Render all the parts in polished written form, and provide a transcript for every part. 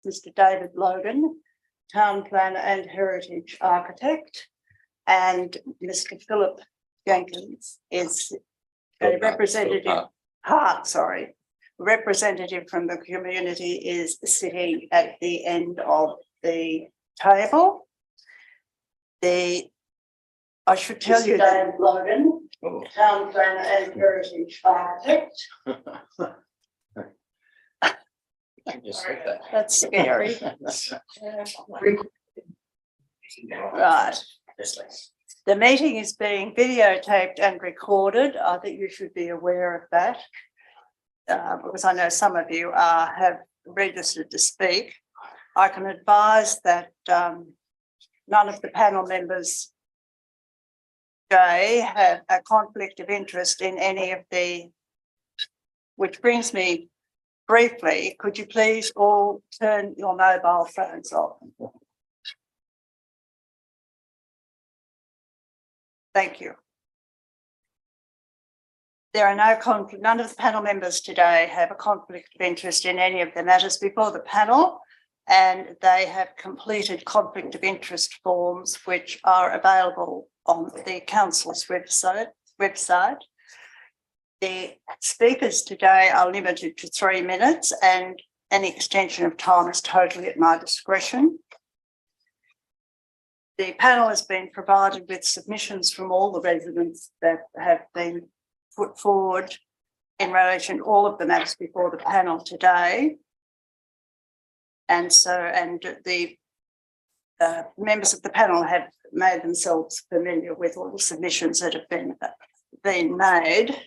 Mr. David Logan, Town Planner and Heritage Architect, and Mr. Philip Jenkins is a representative representative from the community is sitting at the end of the table. I should tell you David Logan, Town Planner and Heritage Architect. That's scary. Right. The meeting is being videotaped and recorded. I think you should be aware of that, because I know some of you have registered to speak. I can advise that none of the panel members today have a conflict of interest in any of the, which brings me briefly, could you please all turn your mobile phones off? Thank you. There are none of the panel members today have a conflict of interest in any of the matters before the panel, and they have completed conflict of interest forms which are available on the council's website. The speakers today are limited to 3 minutes, and any extension of time is totally at my discretion. The panel has been provided with submissions from all the residents that have been put forward in relation to all of the matters before the panel today. And the members of the panel have made themselves familiar with all the submissions that have been made.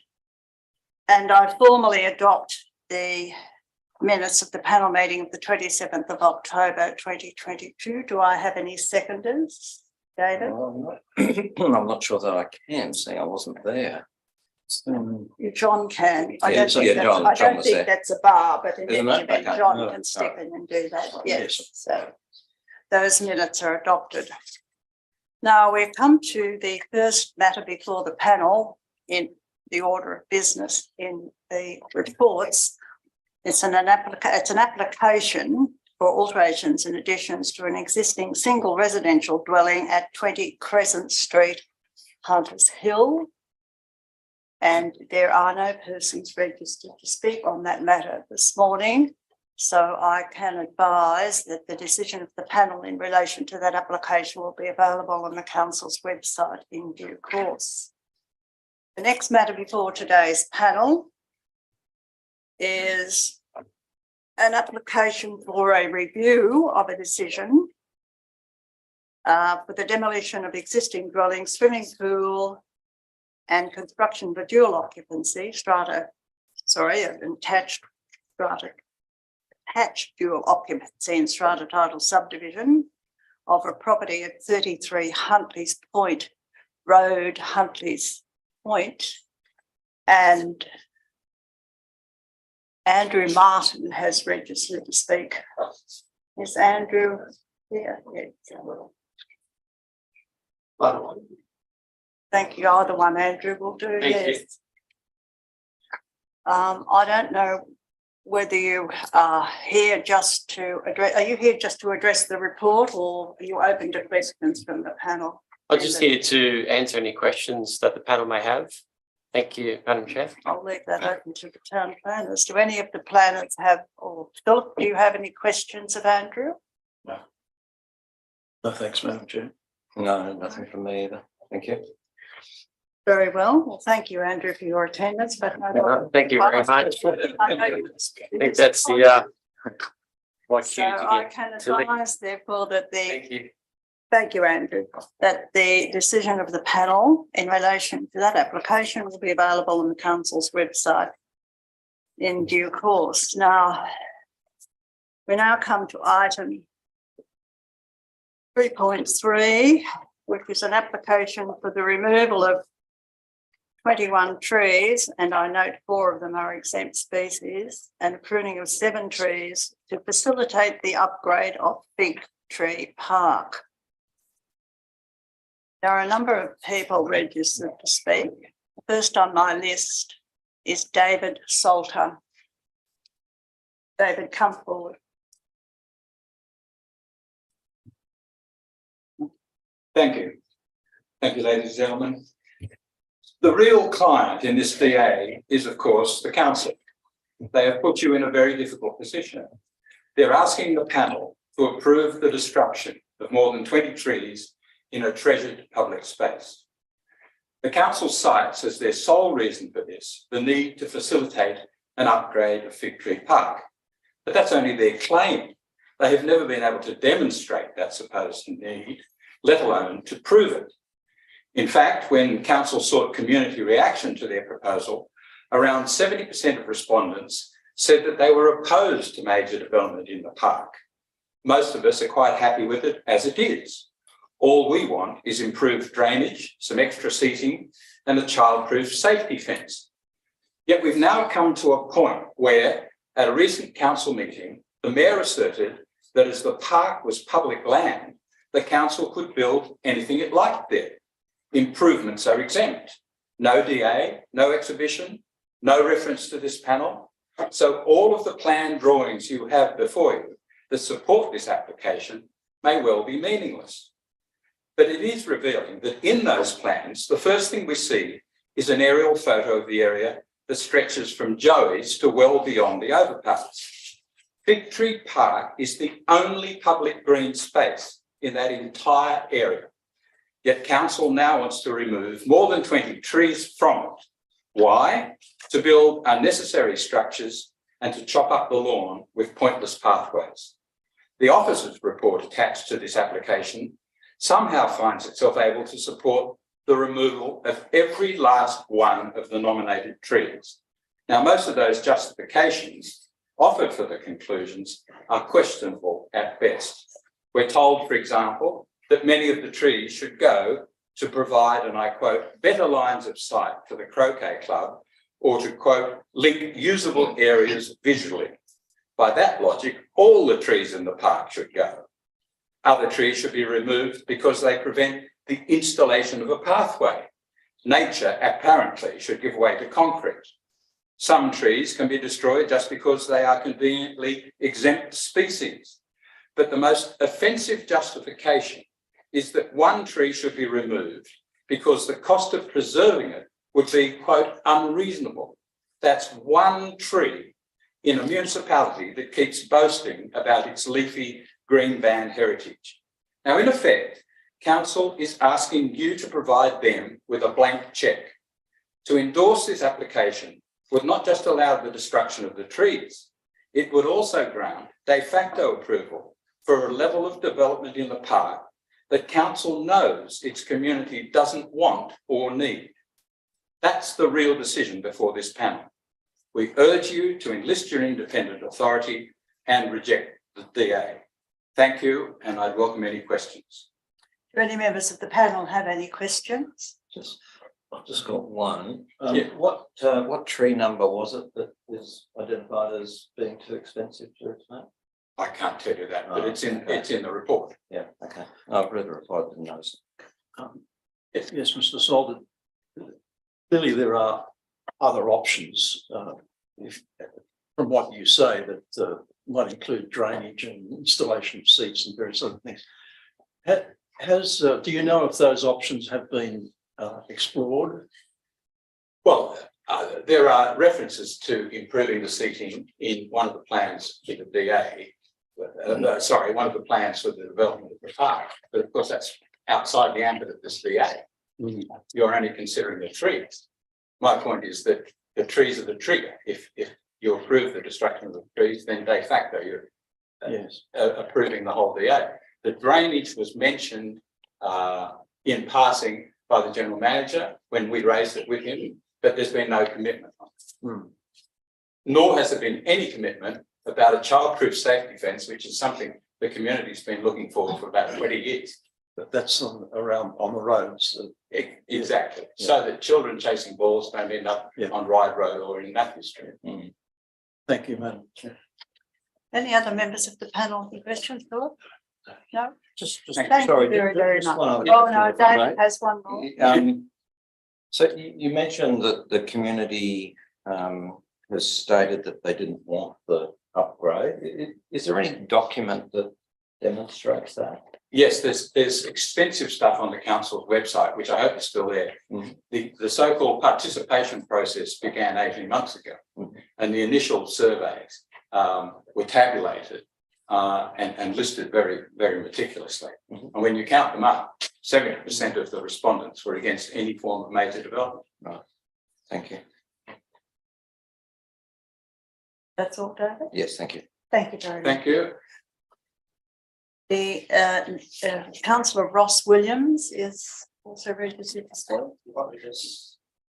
And I formally adopt the minutes of the panel meeting of the 27th of October 2022. Do I have any seconders, David? Well, I'm not sure that I can, see I wasn't there. John can. I don't think that's a bar, but in any event, John can step in and do that. Yes. So those minutes are adopted. Now we come to the first matter before the panel in the order of business in the reports. It's an application for alterations and additions to an existing single residential dwelling at 20 Crescent Street, Hunters Hill. And there are no persons registered to speak on that matter this morning. So I can advise that the decision of the panel in relation to that application will be available on the council's website in due course. The next matter before today's panel is an application for a review of a decision for the demolition of existing dwelling, swimming pool, and construction for dual occupancy, attached dual occupancy and strata title subdivision of a property at 33 Huntley's Point Road, Huntley's Point. And Andrew Martin has registered to speak. Is Andrew here? Thank you. Either one, Andrew, will do. Yes. I don't know whether you are here just to address. Are you here just to address the report, or are you open to questions from the panel? I'm just here to answer any questions that the panel may have. Thank you, Madam Chair. I'll leave that open to the town planners. Do any of the planners have, or Philip, do you have any questions of Andrew? No. No, thanks, Madam Chair. No, nothing from me either. Thank you. Very well. Well, thank you, Andrew, for your attendance. But thank you very much. I think that's the so I can advise, therefore, that Thank you, Andrew. That the decision of the panel in relation to that application will be available on the council's website in due course. Now, we now come to item 3.3, which is an application for the removal of 21 trees, and I note 4 of them are exempt species, and pruning of 7 trees to facilitate the upgrade of Big Tree Park. There are a number of people registered to speak. First on my list is David Salter. David, come forward. Thank you. Thank you, ladies and gentlemen. The real client in this DA is, of course, the council. They have put you in a very difficult position. They're asking the panel to approve the destruction of more than 20 trees in a treasured public space. The council cites as their sole reason for this the need to facilitate an upgrade of Fig Tree Park. But that's only their claim. They have never been able to demonstrate that supposed need, let alone to prove it. In fact, when council sought community reaction to their proposal, around 70% of respondents said that they were opposed to major development in the park. Most of us are quite happy with it as it is. All we want is improved drainage, some extra seating, and a child-proof safety fence. Yet we've now come to a point where, at a recent council meeting, the mayor asserted that as the park was public land, the council could build anything it liked there. Improvements are exempt. No DA, no exhibition, no reference to this panel. So all of the plan drawings you have before you that support this application may well be meaningless. But it is revealing that in those plans, the first thing we see is an aerial photo of the area that stretches from Joey's to well beyond the overpass. Fig Tree Park is the only public green space in that entire area. Yet council now wants to remove more than 20 trees from it. Why? To build unnecessary structures and to chop up the lawn with pointless pathways. The officer's report attached to this application somehow finds itself able to support the removal of every last one of the nominated trees. Now, most of those justifications offered for the conclusions are questionable at best. We're told, for example, that many of the trees should go to provide, and I quote, better lines of sight for the croquet club, or to quote, link usable areas visually. By that logic, all the trees in the park should go. Other trees should be removed because they prevent the installation of a pathway. Nature apparently should give way to concrete. Some trees can be destroyed just because they are conveniently exempt species. But the most offensive justification is that one tree should be removed because the cost of preserving it would be, quote, unreasonable. That's one tree in a municipality that keeps boasting about its leafy green band heritage. Now, in effect, council is asking you to provide them with a blank cheque. To endorse this application would not just allow the destruction of the trees, it would also grant de facto approval for a level of development in the park that council knows its community doesn't want or need. That's the real decision before this panel. We urge you to enlist your independent authority and reject the DA. Thank you, and I'd welcome any questions. Do any members of the panel have any questions? I've just got one. Yeah. What tree number was it that was identified as being too expensive to return? I can't tell you that, but it's in the report. Yeah, okay. I've read the report, didn't notice it. Yes, Mr. Salter. Clearly, there are other options. From what you say, that might include drainage and installation of seats and various other things. Do you know if those options have been explored? Well, there are references to improving the seating in one of the plans for the DA. One of the plans for the development of the park. But of course, that's outside the ambit of this DA. You're only considering the trees. My point is that the trees are the trigger. If you approve the destruction of the trees, then de facto you're approving the whole DA. The drainage was mentioned in passing by the general manager when we raised it with him, but there's been no commitment on it. Nor has there been any commitment about a child-proof safety fence, which is something the community's been looking for about 20 years. But that's on the roads. Exactly. Yeah. So that children chasing balls don't end up on Ryde Road or in Matthew Street. Thank you, Madam Chair. Any other members of the panel have questions, Philip? No? Thank you very much. Oh no, David has one more. So you mentioned that the community has stated that they didn't want the upgrade. Is there any document that demonstrates that? Yes, there's extensive stuff on the council's website, which I hope is still there. The so-called participation process began 18 months ago, and the initial surveys were tabulated and listed very, very meticulously. And when you count them up, 70% of the respondents were against any form of major development. Right. Thank you. That's all, David? Yes, thank you. Thank you very much. Thank you. The Councillor Ross Williams is also registered to speak.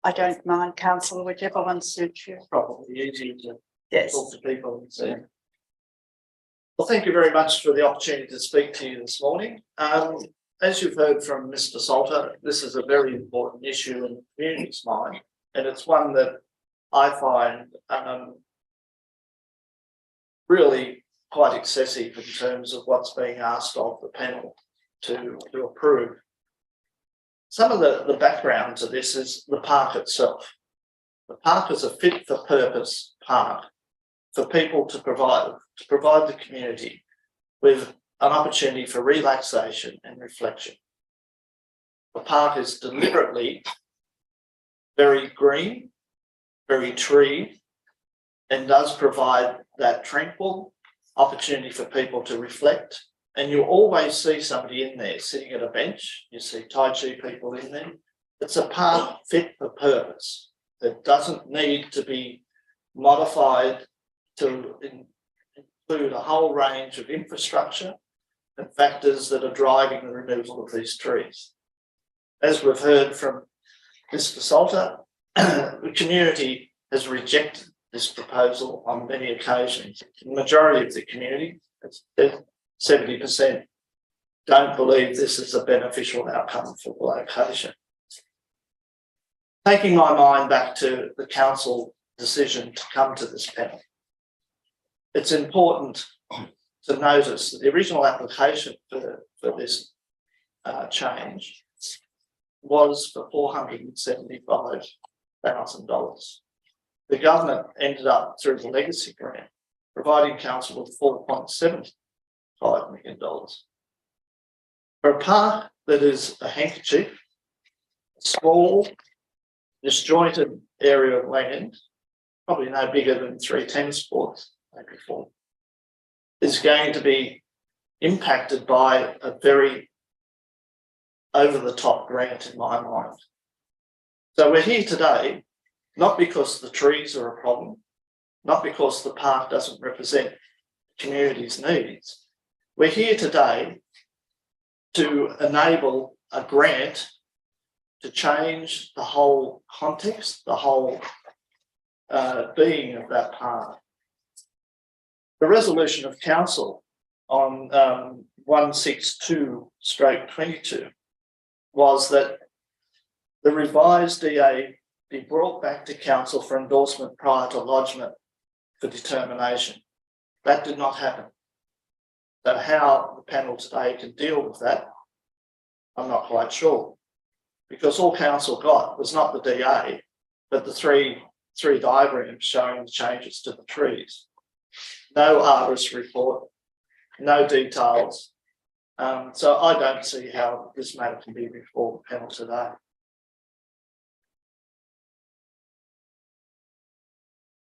I don't mind, Councillor, whichever one suits you. Probably easy to Yes. talk to people and see. Well, thank you very much for the opportunity to speak to you this morning. As you've heard from Mr. Salter, this is a very important issue in the community's mind, and it's one that I find really quite excessive in terms of what's being asked of the panel to approve. Some of the background to this is the park itself. The park is a fit for purpose park for people to provide the community with an opportunity for relaxation and reflection. The park is deliberately very green, very treed, and does provide that tranquil opportunity for people to reflect. And you always see somebody in there sitting at a bench. You see Tai Chi people in there. It's a park fit for purpose that doesn't need to be modified to include a whole range of infrastructure and factors that are driving the removal of these trees. As we've heard from Mr. Salter, the community has rejected this proposal on many occasions. The majority of the community, 70%, don't believe this is a beneficial outcome for the location. Taking my mind back to the council decision to come to this panel, it's important to notice that the original application for this change was for $475,000. The government ended up, through the legacy grant, providing council with $4.75 million. For a park that is a handkerchief, a small, disjointed area of land, probably no bigger than 3 tennis courts, maybe 4, is going to be impacted by a very over-the-top grant in my mind. So we're here today, not because the trees are a problem, not because the park doesn't represent the community's needs. We're here today to enable a grant to change the whole context, the whole being of that park. The resolution of council on 162/22 was that the revised DA be brought back to council for endorsement prior to lodgement for determination. That did not happen. So how the panel today can deal with that, I'm not quite sure, because all council got was not the DA, but the three diagrams showing the changes to the trees. No arborist report, no details. So I don't see how this matter can be before the panel today.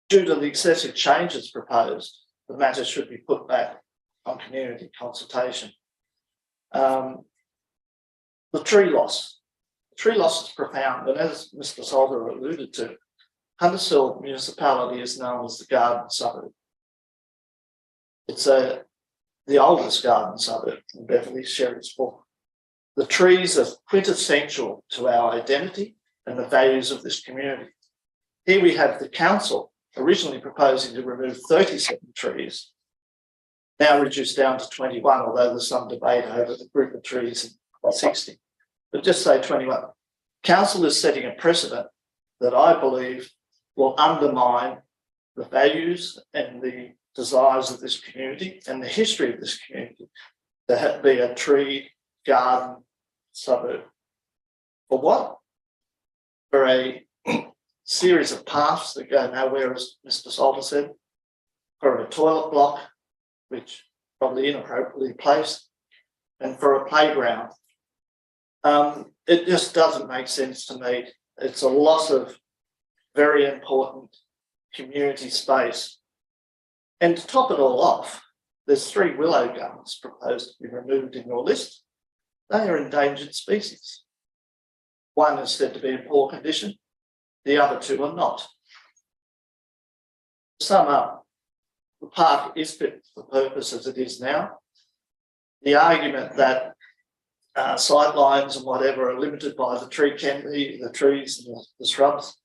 Due to the excessive changes proposed, the matter should be put back on community consultation. The tree loss. The tree loss is profound, and as Mr. Salter alluded to, Hunters Hill municipality is known as the garden suburb. It's the oldest garden suburb in Beverley, Sherry's Walk. The trees are quintessential to our identity and the values of this community. Here we have the council originally proposing to remove 37 trees, now reduced down to 21, although there's some debate over the group of trees in 60. But just say 21. Council is setting a precedent that I believe will undermine the values and the desires of this community and the history of this community to be a tree garden suburb. For what? For a series of paths that go nowhere, as Mr. Salter said, for a toilet block, which probably inappropriately placed, and for a playground. It just doesn't make sense to me. It's a loss of very important community space. And to top it all off, there's 3 willow gums proposed to be removed in your list. They are endangered species. One is said to be in poor condition, the other 2 are not. To sum up, the park is fit for purpose as it is now. The argument that sightlines and whatever are limited by the tree canopy, the trees and the shrubs,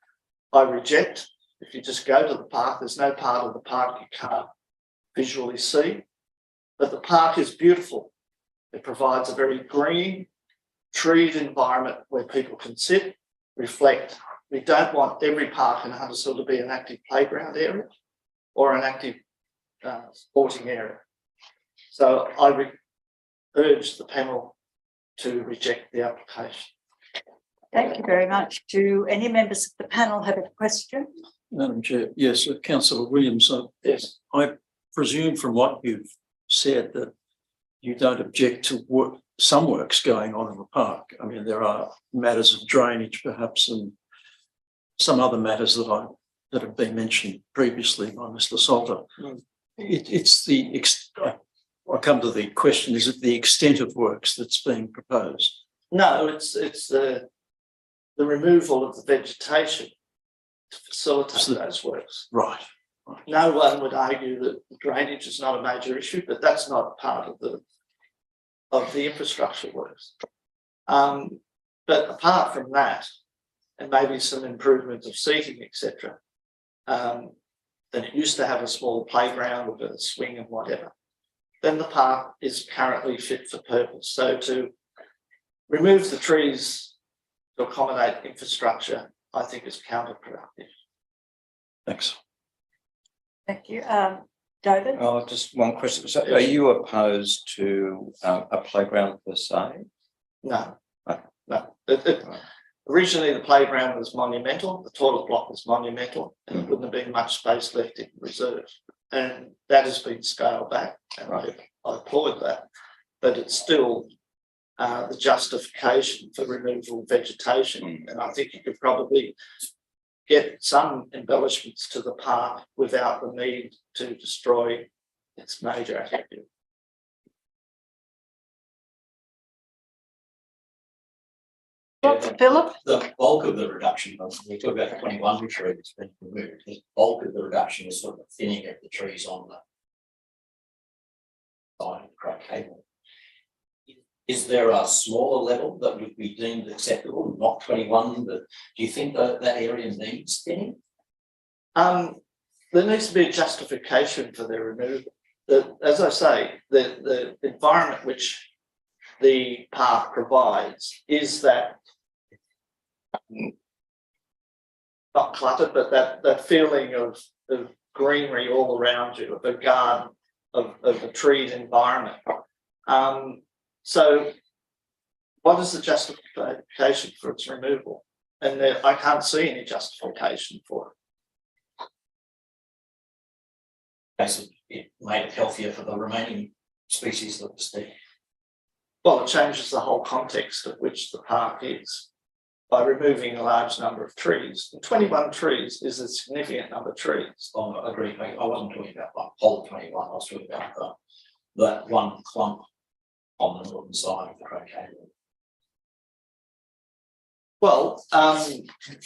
I reject. If you just go to the park, there's no part of the park you can't visually see. But the park is beautiful. It provides a very green, treed environment where people can sit, reflect. We don't want every park in Huntersville to be an active playground area or an active sporting area. So I urge the panel to reject the application. Thank you very much. Do any members of the panel have a question? Madam Chair, yes, Councillor Williams. Yes, I presume from what you've said that you don't object to some works going on in the park. I mean, there are matters of drainage, perhaps, and some other matters that have been mentioned previously by Mr. Salter. I come to the question: is it the extent of works that's being proposed? no, it's the removal of the vegetation to facilitate those works. Right. No one would argue that drainage is not a major issue, but that's not part of the infrastructure works. But apart from that, and maybe some improvements of seating, etc., then it used to have a small playground with a swing and whatever. Then the park is currently fit for purpose. So to remove the trees to accommodate infrastructure, I think is counterproductive. Thanks. Thank you. David? Oh, just one question. So are you opposed to a playground per se? No, Okay. no. Originally, the playground was monumental. The toilet block was monumental, and it wouldn't have been much space left in reserve. And that has been scaled back, and I applaud that. But it's still the justification for removal of vegetation, and I think you could probably get some embellishments to the park without the need to destroy its major attribute. Philip? The bulk of the reduction, we talk about 21 trees that's been removed, the bulk of the reduction is sort of thinning of the trees on the side of the crate cable. Is there a smaller level that would be deemed acceptable, not 21, but do you think that area needs thinning? There needs to be a justification for their removal. As I say, the environment which the park provides is that not cluttered, but that feeling of greenery all around you, of a garden, of a treed environment. So what is the justification for its removal? And I can't see any justification for it. Basically, it made it healthier for the remaining species that was there. Well, it changes the whole context of which the park is by removing a large number of trees. And 21 trees is a significant number of trees. Oh, I agree. I wasn't talking about like whole 21. I was talking about that one clump on the northern side of the crate cable. Well,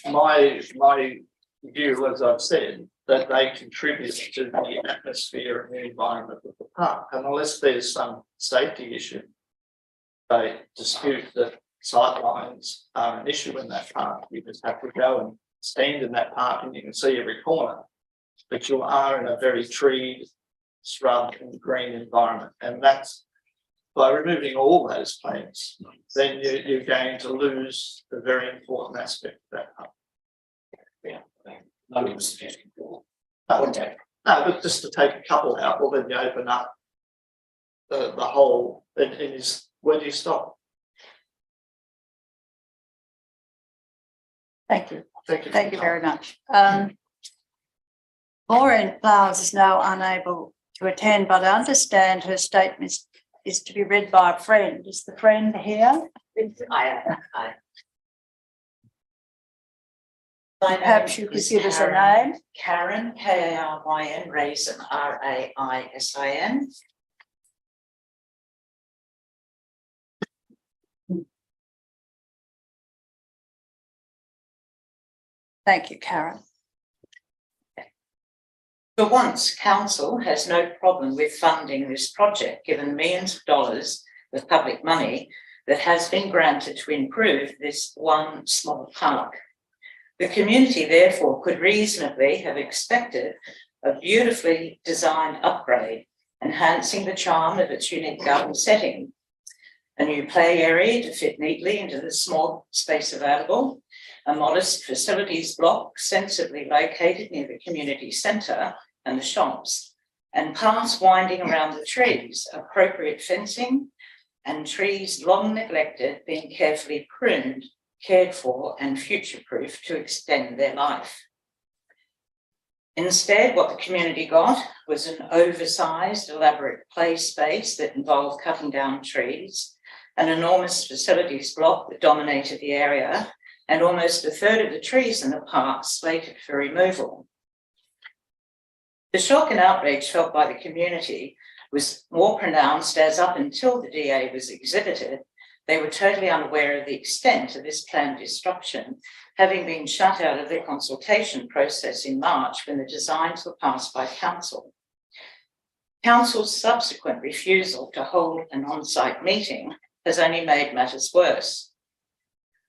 my view, as I've said, that they contribute to the atmosphere and the environment of the park. And unless there's some safety issue, they dispute that sightlines are an issue in that park. You just have to go and stand in that park and you can see every corner. But you are in a very treed, shrub and green environment. And that's by removing all those plants, then you're going to lose the very important aspect of that park. Yeah, nobody was suggesting for. Okay. No, but just to take a couple out, well, then you open up the whole, and is where do you stop? Thank you. Thank you. Thank you very much. Maureen Flowers is now unable to attend, but I understand her statement is to be read by a friend. Is the friend here? I. Perhaps you could give us a name. Karen, Karyn, Raisin, Raisin. Thank you, Karen. For once, council has no problem with funding this project, given millions of dollars of public money that has been granted to improve this one small park. The community, therefore, could reasonably have expected a beautifully designed upgrade, enhancing the charm of its unique garden setting. A new play area to fit neatly into the small space available, a modest facilities block sensibly located near the community centre and the shops, and paths winding around the trees, appropriate fencing, and trees long neglected being carefully pruned, cared for, and future-proof to extend their life. Instead, what the community got was an oversized, elaborate play space that involved cutting down trees, an enormous facilities block that dominated the area, and almost a third of the trees in the park slated for removal. The shock and outrage felt by the community was more pronounced as up until the DA was exhibited, they were totally unaware of the extent of this planned destruction, having been shut out of the consultation process in March when the designs were passed by council. Council's subsequent refusal to hold an on-site meeting has only made matters worse.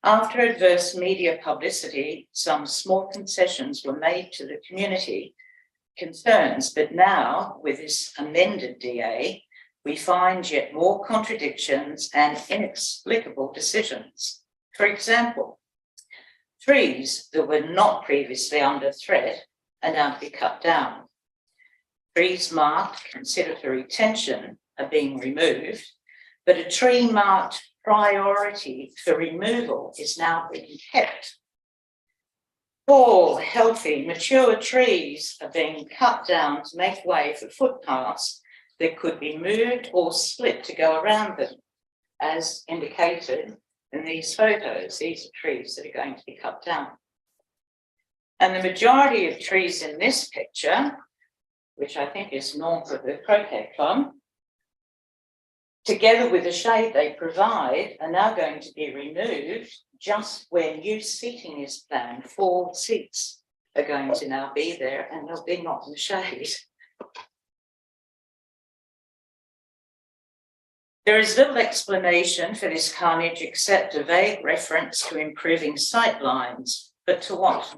After adverse media publicity, some small concessions were made to the community concerns, but now with this amended DA, we find yet more contradictions and inexplicable decisions. For example, trees that were not previously under threat are now to be cut down. Trees marked considered for retention are being removed, but a tree marked priority for removal is now being kept. Tall, healthy, mature trees are being cut down to make way for footpaths that could be moved or split to go around them, as indicated in these photos. These are trees that are going to be cut down. And the majority of trees in this picture, which I think is north of the croquet club, together with the shade they provide, are now going to be removed just where new seating is planned. 4 seats are going to now be there and they'll be not in the shade. There is little explanation for this carnage except a vague reference to improving sight lines, but to what?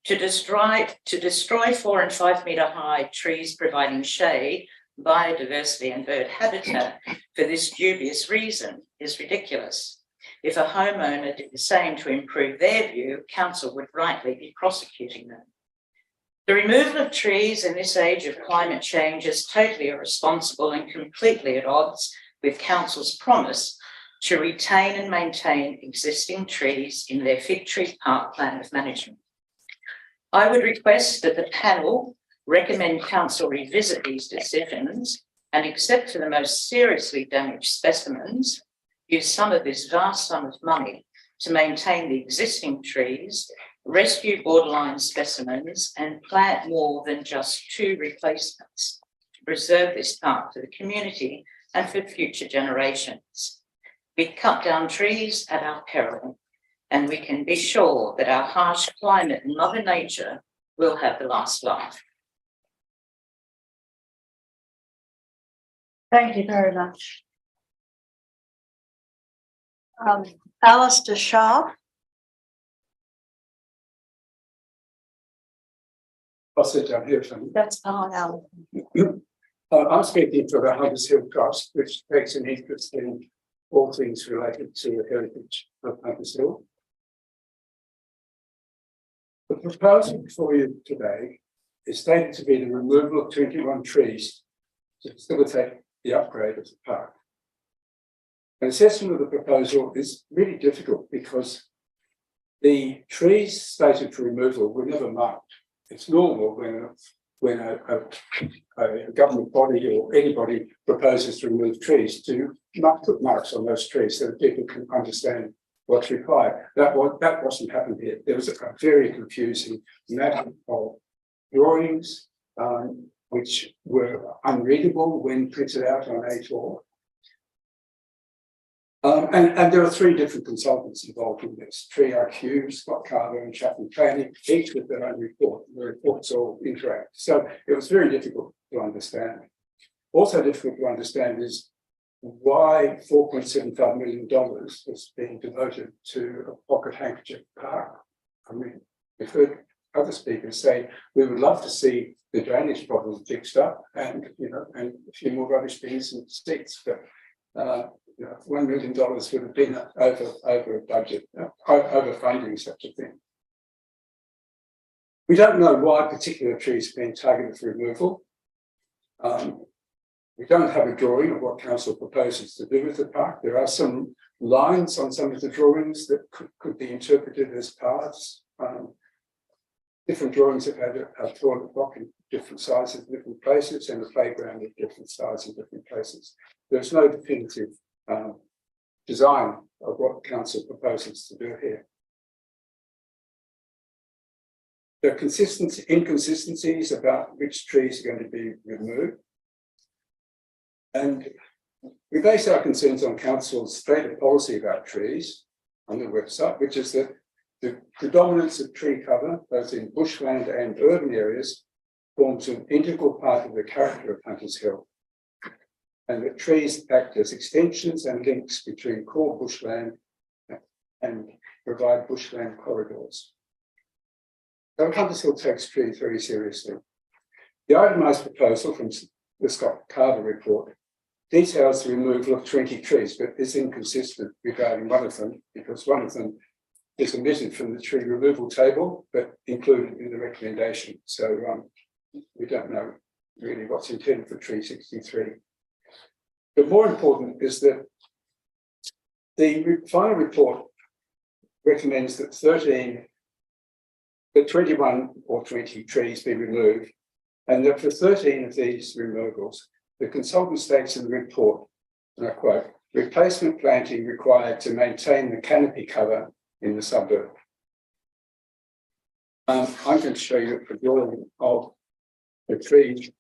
To destroy 4 and 5 metre high trees providing shade, biodiversity and bird habitat for this dubious reason is ridiculous. If a homeowner did the same to improve their view, council would rightly be prosecuting them. The removal of trees in this age of climate change is totally irresponsible and completely at odds with council's promise to retain and maintain existing trees in their Fig Tree Park plan of management. I would request that the panel recommend council revisit these decisions and, except for the most seriously damaged specimens, use some of this vast sum of money to maintain the existing trees, rescue borderline specimens and plant more than just 2 replacements to preserve this park for the community and for future generations. We cut down trees at our peril, and we can be sure that our harsh climate and Mother Nature will have the last laugh. Thank you very much. Alistair Sharp. I'll sit down here. That's fine, Alan. I'm speaking for the Hunters Hill Trust, which takes an interest in all things related to the heritage of Hunters Hill. The proposal before you today is stated to be the removal of 21 trees to facilitate the upgrade of the park. An assessment of the proposal is really difficult because the trees stated for removal were never marked. It's normal when when a government body or anybody proposes to remove trees, to put marks on those trees so that people can understand what's required. That wasn't happening here. There was a very confusing map of drawings, which were unreadable when printed out on A4. And there are 3 different consultants involved in this: Tree IQ, Scott Carver, and Chapman Planning, each with their own report. The reports all interact. So it was very difficult to understand. Also difficult to understand is why $4.75 million was being devoted to a pocket handkerchief park. I mean, we've heard other speakers say we would love to see the drainage problem fixed up, and and a few more rubbish bins and sticks, but $1 million would have been over a budget, over funding such a thing. We don't know why particular trees are being targeted for removal. We don't have a drawing of what council proposes to do with the park. There are some lines on some of the drawings that could be interpreted as paths. Different drawings have had a toilet block in different sizes, different places, and a playground of different sizes in different places. There's no definitive design of what council proposes to do here. There are inconsistencies about which trees are going to be removed. And we base our concerns on council's stated policy about trees on the website, which is that the predominance of tree cover, both in bushland and urban areas, forms an integral part of the character of Hunters Hill, and that trees act as extensions and links between core bushland and provide bushland corridors. So Hunters Hill takes trees very seriously. The itemised proposal from the Scott Carver report details the removal of 20 trees, but is inconsistent regarding one of them, because one of them is omitted from the tree removal table, but included in the recommendation. So we don't know really what's intended for tree 63. But more important is that the final report recommends that 21 or 20 trees be removed, and that for 13 of these removals, the consultant states in the report, and I quote, replacement planting required to maintain the canopy cover in the suburb. I'm going to show you a drawing of the trees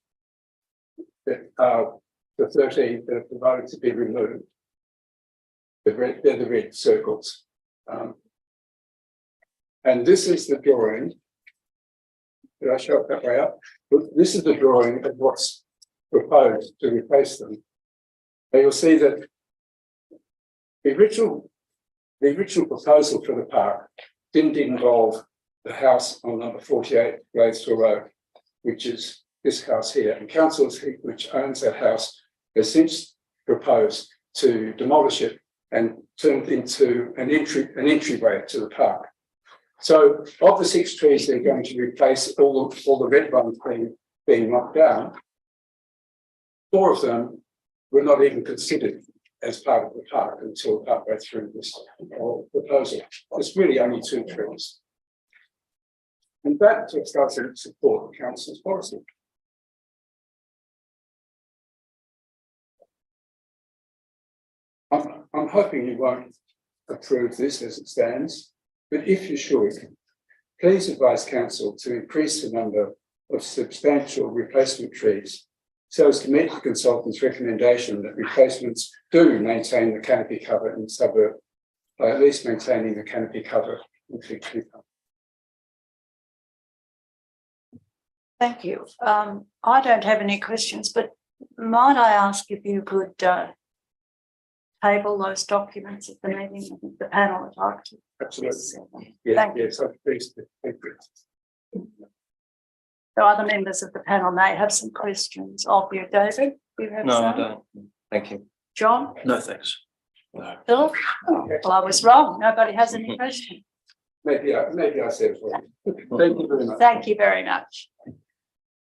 that are the 13 that are provided to be removed. They're the red circles. And this is the drawing. Did I show it that way up? This is the drawing of what's proposed to replace them. And you'll see that the original proposal for the park didn't involve the house on number 48 Bladesville Road, which is this house here. And council, which owns that house, has since proposed to demolish it and turn it into an entryway to the park. So of the 6 trees they're going to replace, all the red ones being knocked down, 4 of them were not even considered as part of the park until partway through this proposal. It's really only 2 trees. And that starts to support the council's policy. I'm hoping you won't approve this as it stands, but if you should, please advise council to increase the number of substantial replacement trees so as to meet the consultant's recommendation that replacements do maintain the canopy cover in the suburb, by at least maintaining the canopy cover in fig tree cover. Thank you. I don't have any questions, but might I ask if you could table those documents at the meeting? I think the panel would like to. Absolutely. Thank you. Yes, I'm pleased to thank you. So other members of the panel may have some questions of you. David, you have No, some? I don't. Thank you. John? No, thanks. No. Philip? Well, I was wrong. Nobody has any questions. Maybe I said it wrong. Thank you very much. Thank you very much.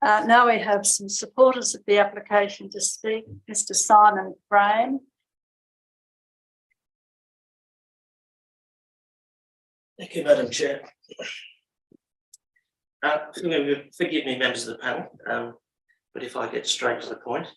Now we have some supporters of the application to speak. Mr. Simon Frame. Thank you, Madam Chair. Forgive me, members of the panel, but if I get straight to the point.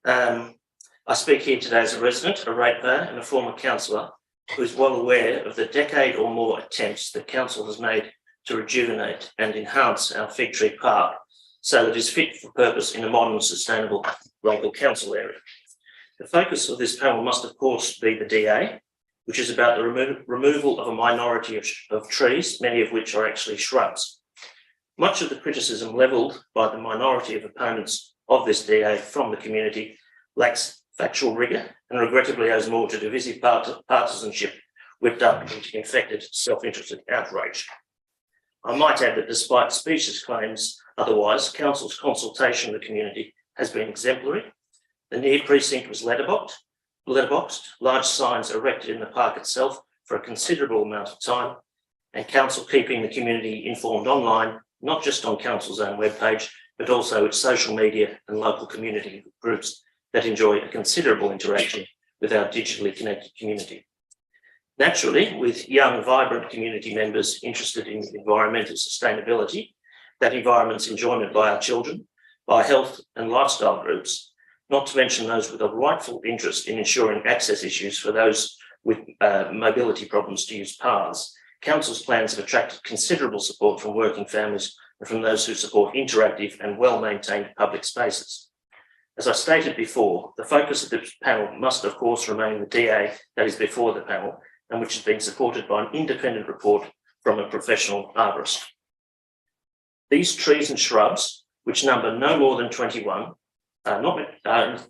I speak here today as a resident, a ratepayer and a former councillor who is well aware of the decade or more attempts that council has made to rejuvenate and enhance our Fig Tree Park so that it is fit for purpose in a modern, sustainable local council area. The focus of this panel must of course be the DA, which is about the removal of a minority of trees, many of which are actually shrubs. Much of the criticism levelled by the minority of opponents of this DA from the community lacks factual rigour and regrettably owes more to divisive partisanship whipped up into infected self-interested outrage. I might add that despite specious claims otherwise, council's consultation with the community has been exemplary. The near precinct was letterboxed, large signs erected in the park itself for a considerable amount of time, and council keeping the community informed online, not just on council's own webpage, but also its social media and local community groups that enjoy a considerable interaction with our digitally connected community. Naturally, with young, vibrant community members interested in environmental sustainability, that environment's enjoyment by our children, by health and lifestyle groups, not to mention those with a rightful interest in ensuring access issues for those with mobility problems to use paths, council's plans have attracted considerable support from working families and from those who support interactive and well-maintained public spaces. As I stated before, the focus of this panel must of course remain the DA that is before the panel and which has been supported by an independent report from a professional arborist. These trees and shrubs, which number no more than 21,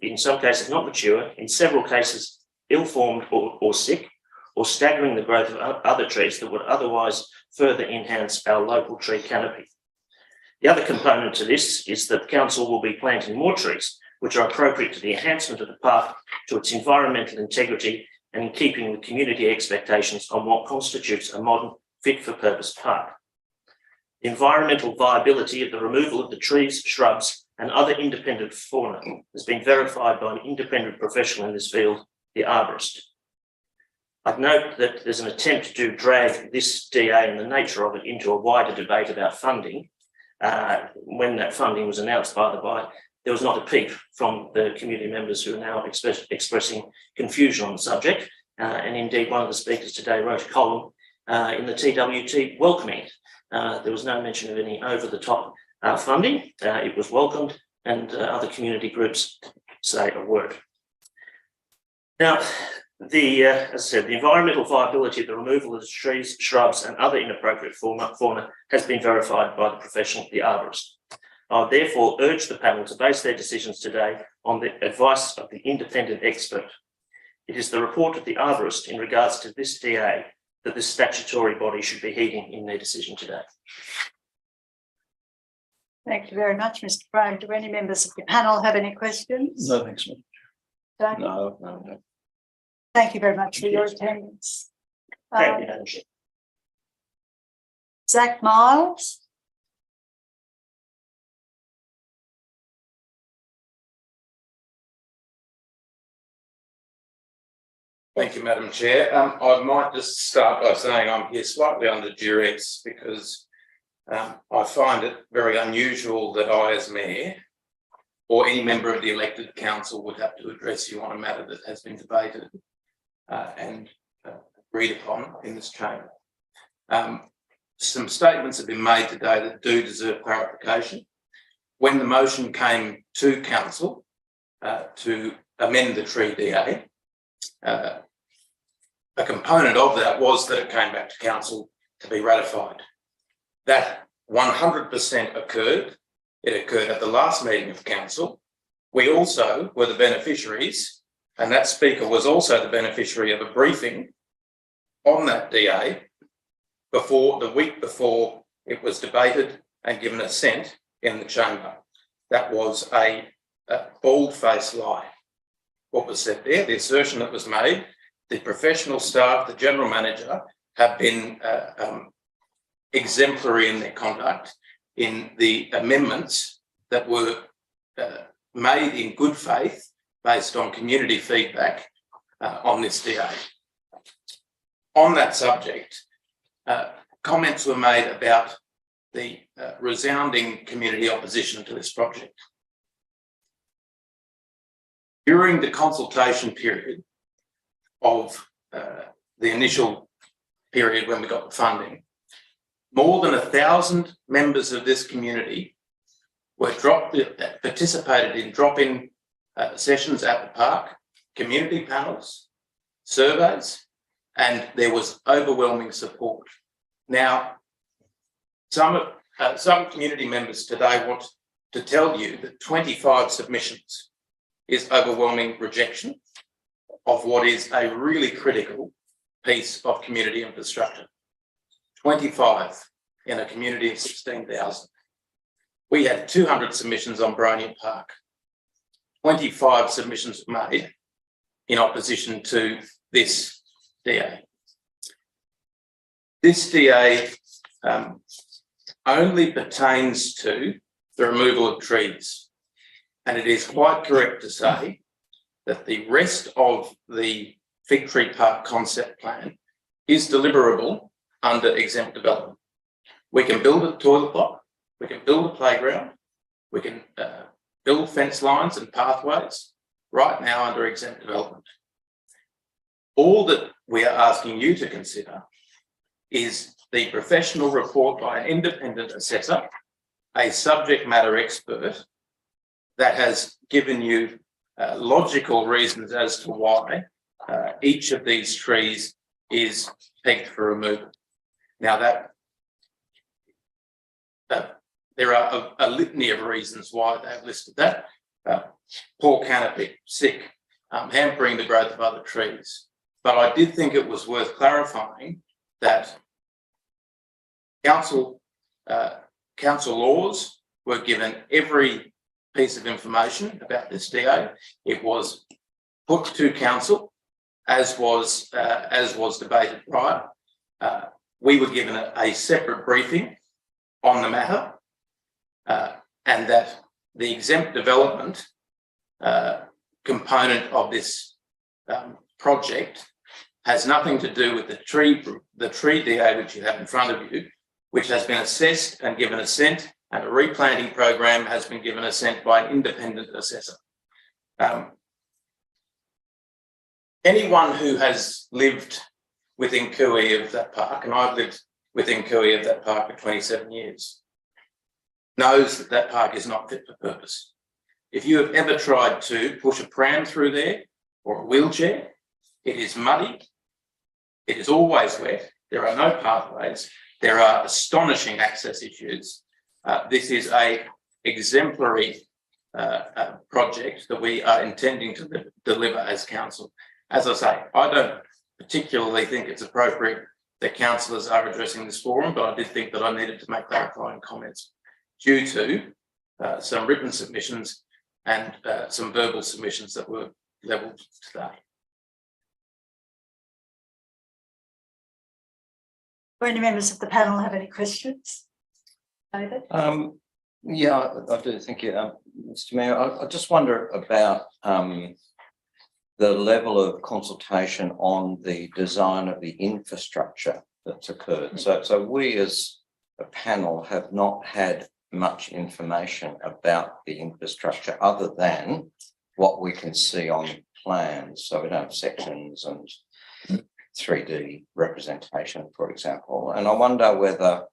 in some cases not mature, in several cases ill-formed or sick, or staggering the growth of other trees that would otherwise further enhance our local tree canopy. The other component to this is that council will be planting more trees, which are appropriate to the enhancement of the park, to its environmental integrity, and in keeping with community expectations on what constitutes a modern, fit-for-purpose park. The environmental viability of the removal of the trees, shrubs, and other independent fauna has been verified by an independent professional in this field, the arborist. I'd note that there's an attempt to drag this DA and the nature of it into a wider debate about funding. When that funding was announced, by the by, there was not a peep from the community members who are now expressing confusion on the subject. And indeed, one of the speakers today wrote a column in the TWT welcoming it. There was no mention of any over-the-top funding. It was welcomed, and other community groups say a word. Now, as I said, the environmental viability of the removal of the trees, shrubs, and other inappropriate fauna has been verified by the professional, the arborist. I would therefore urge the panel to base their decisions today on the advice of the independent expert. It is the report of the arborist in regards to this DA that this statutory body should be heeding in their decision today. Thank you very much, Mr. Brown. Do any members of the panel have any questions? No, thanks, ma'am. Tony? No. Thank you very much for your attendance. Thank you, Madam Chair. Zach Miles? Thank you, Madam Chair. I might just start by saying I'm here slightly under duress because I find it very unusual that I, as Mayor, or any member of the elected council, would have to address you on a matter that has been debated and agreed upon in this chamber. Some statements have been made today that do deserve clarification. When the motion came to council to amend the tree DA, a component of that was that it came back to council to be ratified. That 100% occurred. It occurred at the last meeting of council. We also were the beneficiaries, and that speaker was also the beneficiary of a briefing on that DA the week before it was debated and given assent in the chamber. That was a bald-faced lie. What was said there, the assertion that was made, the professional staff, the general manager have been exemplary in their conduct in the amendments that were made in good faith based on community feedback on this DA. On that subject, comments were made about the resounding community opposition to this project. During the consultation period of the initial period when we got the funding, more than 1,000 members of this community were participated in drop-in sessions at the park, community panels, surveys, and there was overwhelming support. Now, some community members today want to tell you that 25 submissions is overwhelming rejection of what is a really critical piece of community infrastructure. 25 in a community of 16,000. We had 200 submissions on Bronia Park. 25 submissions were made in opposition to this DA. This DA only pertains to the removal of trees. And it is quite correct to say that the rest of the Fig Tree Park concept plan is deliverable under exempt development. We can build a toilet block, we can build a playground, we can build fence lines and pathways right now under exempt development. All that we are asking you to consider is the professional report by an independent assessor, a subject matter expert that has given you logical reasons as to why each of these trees is pegged for removal. Now there are a litany of reasons why they've listed that. Poor canopy, sick, hampering the growth of other trees. But I did think it was worth clarifying that council laws were given every piece of information about this DA. It was put to council, as was debated prior. We were given a separate briefing on the matter, and that the exempt development component of this project has nothing to do with the tree DA which you have in front of you, which has been assessed and given assent, and a replanting program has been given assent by an independent assessor. Anyone who has lived within Cooee of that park, and I've lived within Cooee of that park for 27 years, knows that that park is not fit for purpose. If you have ever tried to push a pram through there or a wheelchair, it is muddy, it is always wet, there are no pathways, there are astonishing access issues. This is an exemplary project that we are intending to deliver as council. As I say, I don't particularly think it's appropriate that councillors are addressing this forum, but I did think that I needed to make clarifying comments due to some written submissions and some verbal submissions that were levelled today. Do any members of the panel have any questions? David? Yeah, I do. Thank you, Mr. Mayor. I just wonder about the level of consultation on the design of the infrastructure that's occurred. So we as a panel have not had much information about the infrastructure other than what we can see on plans. So we don't have sections and 3D representation, for example. And I wonder whether,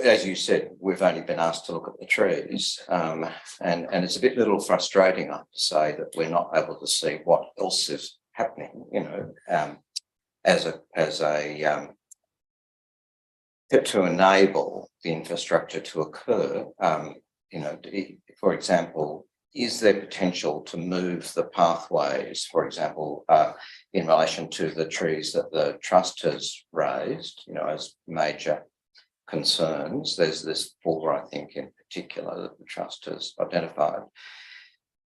as you said, we've only been asked to look at the trees, and it's a little frustrating, I have to say, that we're not able to see what else is happening, you know, to enable the infrastructure to occur. You know, for example, is there potential to move the pathways, for example, in relation to the trees that the trust has raised, you know, as major concerns? There's this 4, I think, in particular that the trust has identified.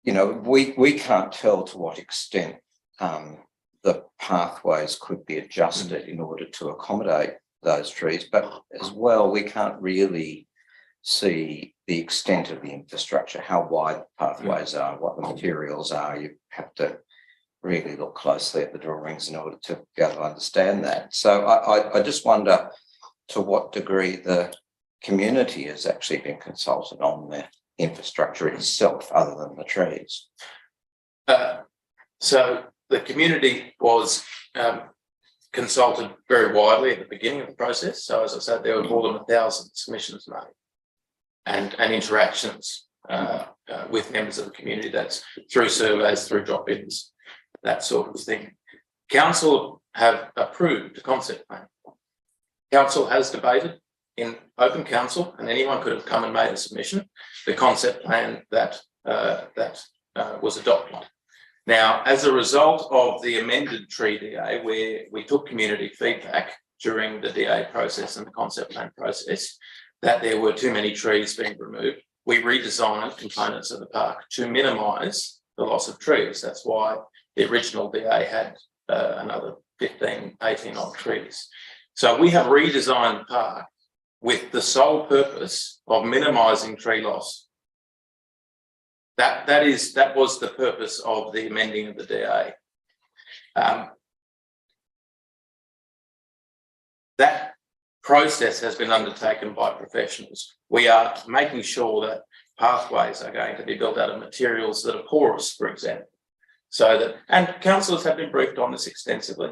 You know, we can't tell to what extent the pathways could be adjusted in order to accommodate those trees, but as well, we can't really see the extent of the infrastructure, how wide the pathways are, what the materials are. You have to really look closely at the drawings in order to be able to understand that. So I just wonder to what degree the community has actually been consulted on the infrastructure itself, other than the trees? So the community was consulted very widely at the beginning of the process. So as I said, there were more than 1,000 submissions made and interactions with members of the community. That's through surveys, through drop-ins, that sort of thing. Council have approved the concept plan. Council has debated in open council, and anyone could have come and made a submission, the concept plan that was adopted. Now, as a result of the amended tree DA, where we took community feedback during the DA process and the concept plan process, that there were too many trees being removed, we redesigned components of the park to minimise the loss of trees. That's why the original DA had another 15, 18 odd trees. So we have redesigned the park with the sole purpose of minimising tree loss. That was the purpose of the amending of the DA. That process has been undertaken by professionals. We are making sure that pathways are going to be built out of materials that are porous, for example. So that, and councillors have been briefed on this extensively.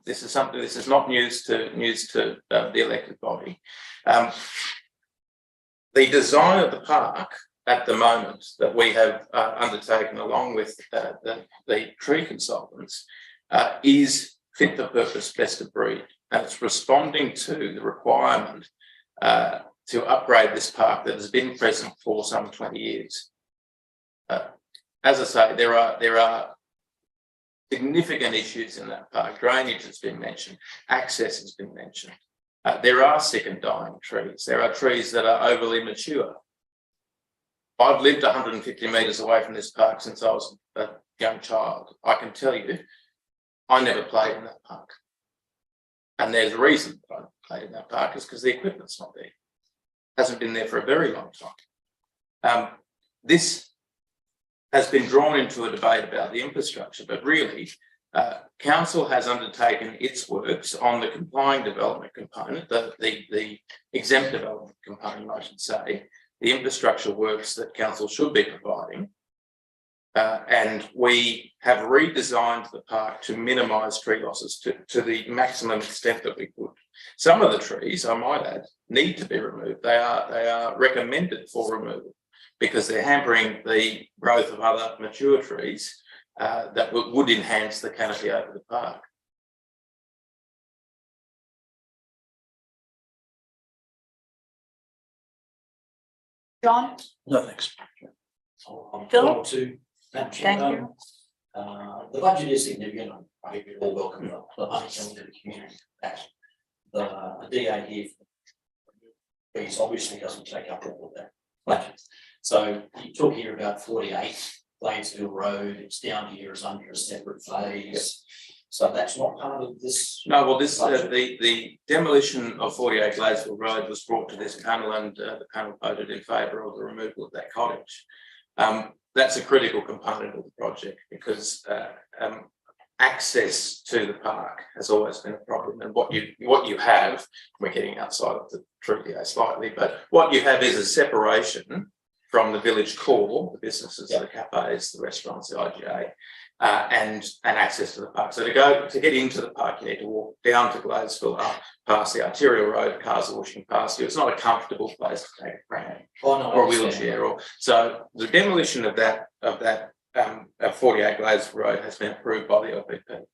This is not news to the elected body. The design of the park at the moment that we have undertaken along with the tree consultants is fit for purpose, best of breed, and it's responding to the requirement to upgrade this park that has been present for some 20 years. As I say, there are significant issues in that park. Drainage has been mentioned, access has been mentioned. There are sick and dying trees. There are trees that are overly mature. I've lived 150 metres away from this park since I was a young child. I can tell you, I never played in that park. And there's a reason that I played in that park, is because the equipment's not there. It hasn't been there for a very long time. This has been drawn into a debate about the infrastructure, but really, council has undertaken its works on the complying development component, the exempt development component, I should say, the infrastructure works that council should be providing. And we have redesigned the park to minimise tree losses to the maximum extent that we could. Some of the trees, I might add, need to be removed. They are recommended for removal because they're hampering the growth of other mature trees that would enhance the canopy over the park. John? No, thanks. Phil? Thank Thank you. The budget is significant. I think we all welcome the money coming to the community. The DA here, please, obviously doesn't take up all of that budget. So you talk here about 48 Bladesville Road. It's down here as under a separate phase. So that's not part of this. No, well, this the demolition of 48 Bladesville Road was brought to this panel, and the panel voted in favour of the removal of that cottage. That's a critical component of the project because access to the park has always been a problem. And what you have, we're getting outside of the truth here slightly, but what you have is a separation from the village core, the businesses, the cafes, the restaurants, the IGA, and access to the park. So to get into the park, you need to walk down to Gladesville, up past the arterial road, cars are washing past you. It's not a comfortable place to take a pram or a wheelchair. So the demolition of that 48 Gladesville Road has been approved by the LPP.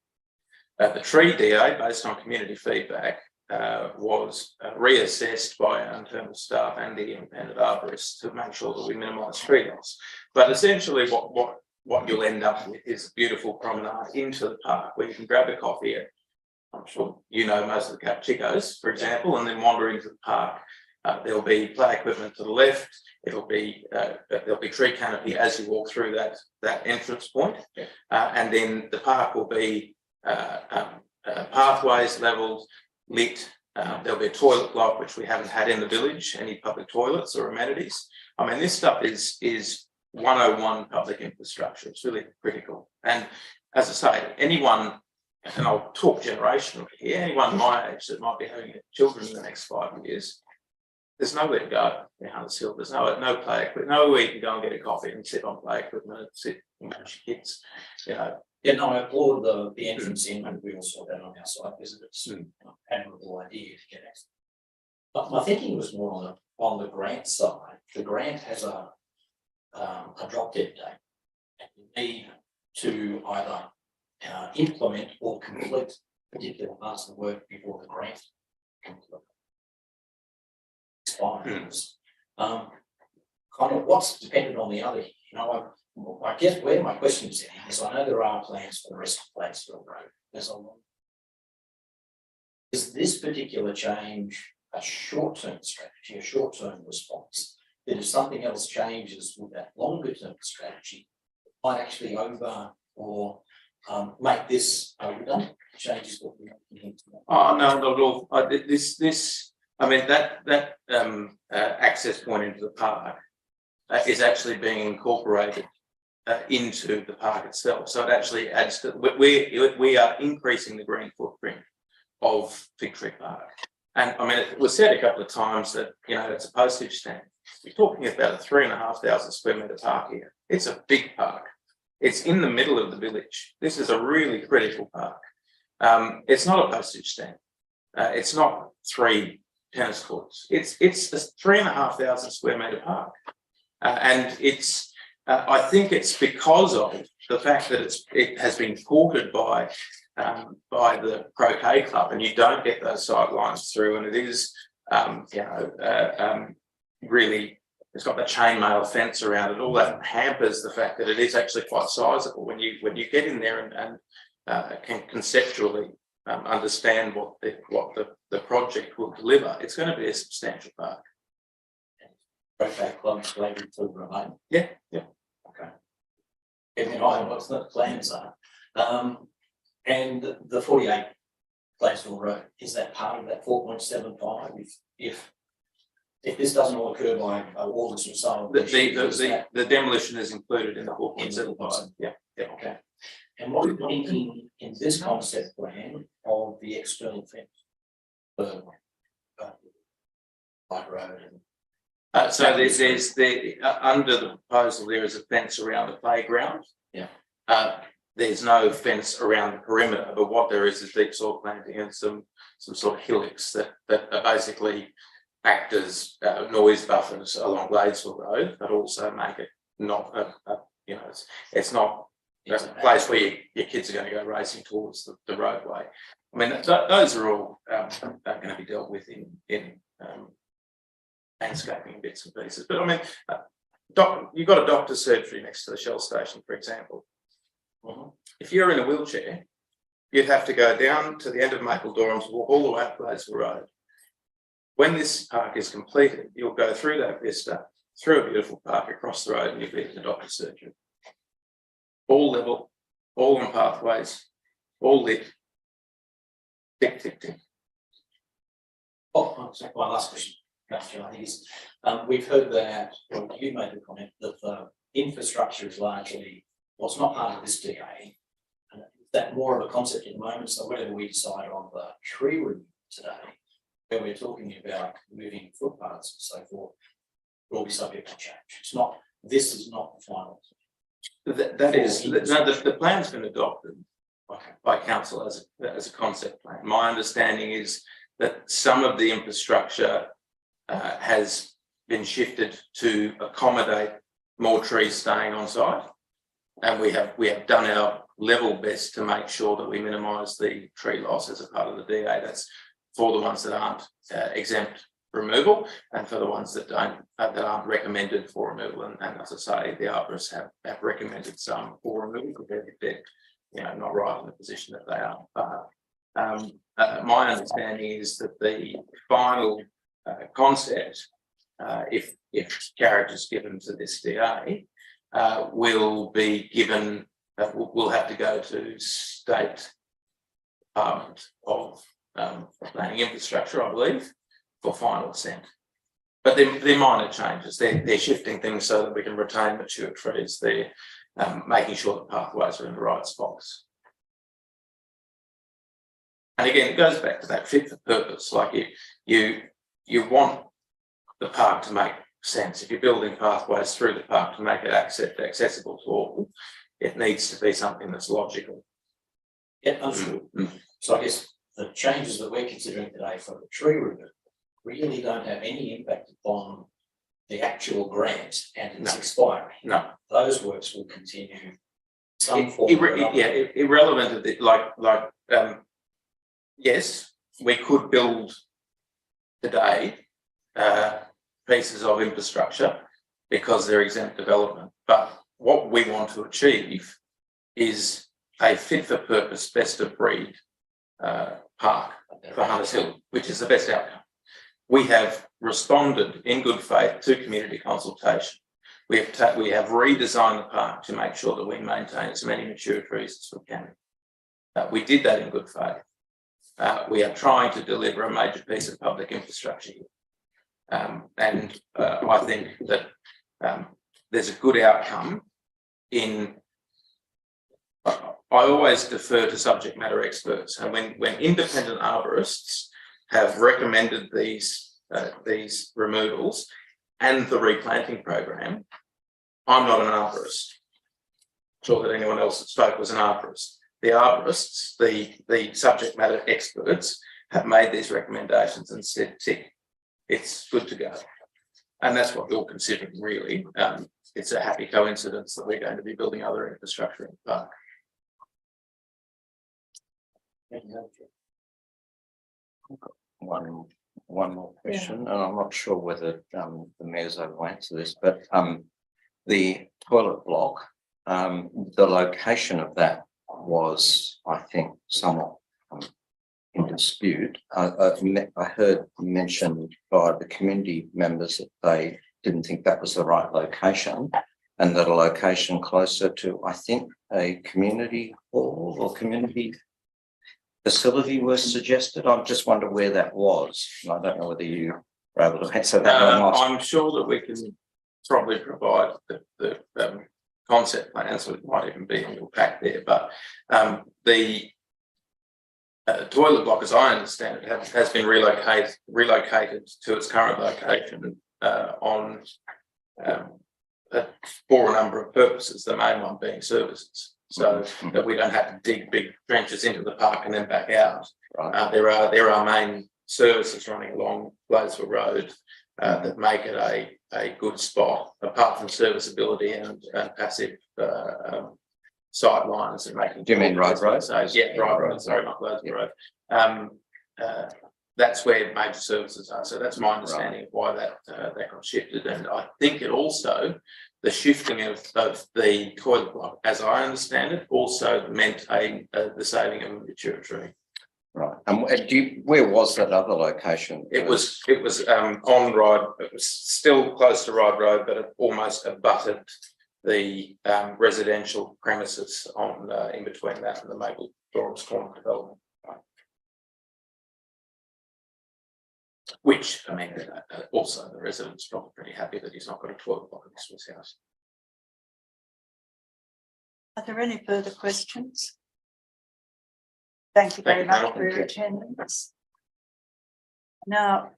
The tree DA, based on community feedback, was reassessed by our internal staff and the independent arborists to make sure that we minimise tree loss. But essentially what you'll end up with is a beautiful promenade into the park where you can grab a coffee at, I'm sure you know most of the Capchicos, for example, and then wander into the park. There'll be play equipment to the left. There'll be tree canopy as you walk through that entrance point, and then the park will be pathways levelled, lit. There'll be a toilet block, which we haven't had in the village, any public toilets or amenities. I mean, this stuff is 101 public infrastructure. It's really critical. And as I say, anyone, and I'll talk generationally here, anyone my age that might be having children in the next 5 years, there's nowhere to go in Hunter's Hill. There's no play equipment, nowhere you can go and get a coffee and sit on play equipment and sit and watch your kids. You know, Yeah, no, I applaud the entrance in, and we all saw that on our site visit. It's an admirable idea to get access. But my thinking was more on the grant side. The grant has a drop dead date, and you need to either implement or complete particular parts of the work before the grant expires. Kind of what's dependent on the other, you know, I guess where my question is in is I know there are plans for the rest of Platesville Road. There's a long. Is this particular change a short-term strategy, a short-term response? That if something else changes with that longer-term strategy, it might actually over or make this redundant changes what we're looking to. Oh no, not at all. I mean that access point into the park is actually being incorporated into the park itself. So it actually adds to we are increasing the green footprint of Fig Tree Park. And I mean, it was said a couple of times that, you know, it's a postage stamp. We're talking about a 3,500 square metre park here. It's a big park. It's in the middle of the village. This is a really critical park. It's not a postage stamp. It's not 3 tennis courts. It's a 3,500 square metre park. And it's, I think it's because of the fact that it has been ported by the croquet club, and you don't get those sidelines through, and it is, really, it's got the chainmail fence around it. All that hampers the fact that it is actually quite sizable when you get in there and can conceptually understand what the project will deliver. It's going to be a substantial park. Croquet club slated to remain. Yeah. Okay. Give me an eye on what the plans are. And the 48 Platesville Road, is that part of that 4.75? If this doesn't all occur by August or so, the demolition is included in the 4.75. Yeah. Okay. And what are you thinking in this concept plan of the external fence? Light road and so there's under the proposal there is a fence around the playground. Yeah. There's no fence around the perimeter, but what there is deep soil planting and some sort of hillocks that are basically act as noise buffers along Gladesville Road, but also make it not it's not a place where your kids are going to go racing towards the roadway. I mean, those are all going to be dealt with in landscaping bits and pieces. But I mean, you've got a doctor's surgery next to the Shell station, for example. If you're in a wheelchair, you'd have to go down to the end of Maple Dorums, walk all the way up Gladesville Road. When this park is completed, you'll go through that vista, through a beautiful park across the road, and you'll be at the doctor's surgery. All level, all on pathways, all lit. Tick, tick, tick. Oh, my last question, I think is, we've heard that, well, you made the comment that the infrastructure is largely, well, it's not part of this DA, and that more of a concept at the moment. So whatever we decide on the tree room today, where we're talking about moving footpaths and so forth, will be subject to change. It's not, this is not the final. The plan's been adopted by council as a concept plan. My understanding is that some of the infrastructure has been shifted to accommodate more trees staying on site, and we have done our level best to make sure that we minimise the tree loss as a part of the DA. That's for the ones that aren't exempt removal, and for the ones that aren't recommended for removal. And as I say, the arborists have recommended some for removal because they're not right in the position that they are. My understanding is that the final concept, if carriage is given to this DA, will be given. We'll have to go to State Department of Planning Infrastructure, I believe, for final assent. But they're minor changes. They're shifting things so that we can retain mature trees. They're making sure the pathways are in the right spots. And again, it goes back to that fit for purpose. Like you want the park to make sense. If you're building pathways through the park to make it accessible to all, it needs to be something that's logical. Yeah, understood. So I guess the changes that we're considering today for the tree removal really don't have any impact upon the actual grant and its expiry. No. Those works will continue some form or another. Irrelevant of it, yes, we could build today pieces of infrastructure because they're exempt development. But what we want to achieve is a fit for purpose, best of breed park for Hunters Hill, which is the best outcome. We have responded in good faith to community consultation. We have redesigned the park to make sure that we maintain as many mature trees as we can. We did that in good faith. We are trying to deliver a major piece of public infrastructure here. I think that there's a good outcome in. I always defer to subject matter experts, and when independent arborists have recommended these removals and the replanting program, I'm not an arborist. I'm sure that anyone else that spoke was an arborist. The arborists, the subject matter experts, have made these recommendations and said, tick, it's good to go. And that's what we're considering, really. It's a happy coincidence that we're going to be building other infrastructure in the park. One more question, and I'm not sure whether the mayor's able to answer this, but the toilet block, the location of that was, I think, somewhat in dispute. I heard mentioned by the community members that they didn't think that was the right location, and that a location closer to, I think, a community hall or community facility was suggested. I just wonder where that was. I don't know whether you were able to answer that or not. I'm sure that we can probably provide the concept plans, so it might even be in your pack there. But the toilet block, as I understand it, has been relocated to its current location for a number of purposes. The main one being services. So that we don't have to dig big trenches into the park and then back out. Right. There are main services running along Bladesville Road that make it a good spot, apart from serviceability and passive sight lines and making. Do you mean Road Road? Yeah, Road Road. Sorry, not Bladesville Road. That's where major services are. So that's my understanding of why that got shifted. And I think it also, the shifting of the toilet block, as I understand it, also meant the saving of a mature tree. Right. And where was that other location? It was on Ride. It was still close to Ride Road, but it almost abutted the residential premises on in between that and the Maple Dorms Corner development. Which, I mean, also the residents are probably pretty happy that he's not got a toilet block in his house. Are there any further questions? Thank you very much for your attendance. Now,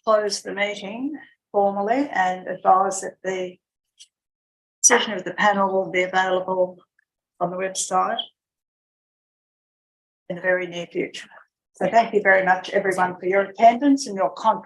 close the meeting formally and advise that the decision of the panel will be available on the website in the very near future. So thank you very much, everyone, for your attendance and your contribution.